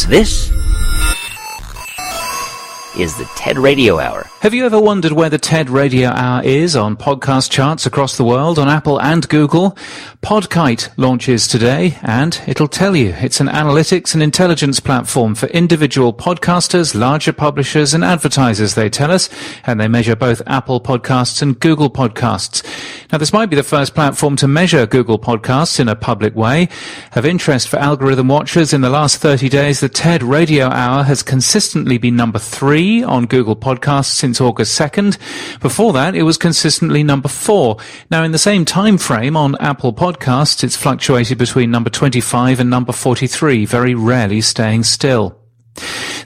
This is the TED Radio Hour. Have you ever wondered where the TED Radio Hour is on podcast charts across the world on Apple and Google? Podkite launches today, and it'll tell you. It's an analytics and intelligence platform for individual podcasters, larger publishers and advertisers, they tell us, and they measure both Apple Podcasts and Google Podcasts. Now, this might be the first platform to measure Google Podcasts in a public way. Of interest for algorithm watchers, in the last 30 days, the TED Radio Hour has consistently been number 3 on Google Podcasts since August 2nd. Before that, it was consistently number 4. Now, in the same time frame on Apple Podcasts, it's fluctuated between number 25 and number 43, very rarely staying still.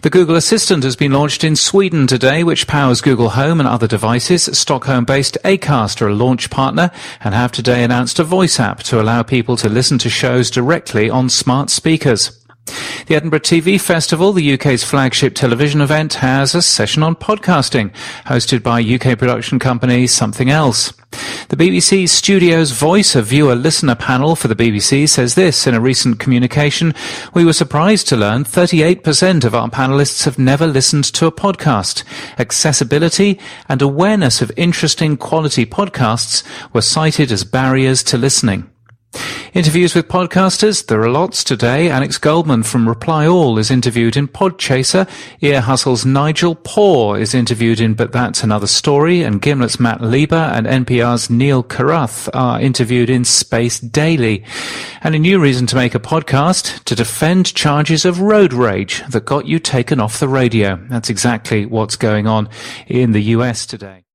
The Google Assistant has been launched in Sweden today, which powers Google Home and other devices. Stockholm-based Acast are a launch partner and have today announced a voice app to allow people to listen to shows directly on smart speakers. The Edinburgh TV Festival, the UK's flagship television event, has a session on podcasting, hosted by UK production company Something Else. The BBC Studios Voice, a viewer-listener panel for the BBC, says this in a recent communication: "We were surprised to learn 38% of our panellists have never listened to a podcast. Accessibility and awareness of interesting quality podcasts were cited as barriers to listening." Interviews with podcasters, there are lots today. Alex Goldman from Reply All is interviewed in Podchaser. Ear Hustle's Nigel Poor is interviewed in But That's Another Story. And Gimlet's Matt Lieber and NPR's Neil Carruth are interviewed in Space Daily. And a new reason to make a podcast: to defend charges of road rage that got you taken off the radio. That's exactly what's going on in the US today.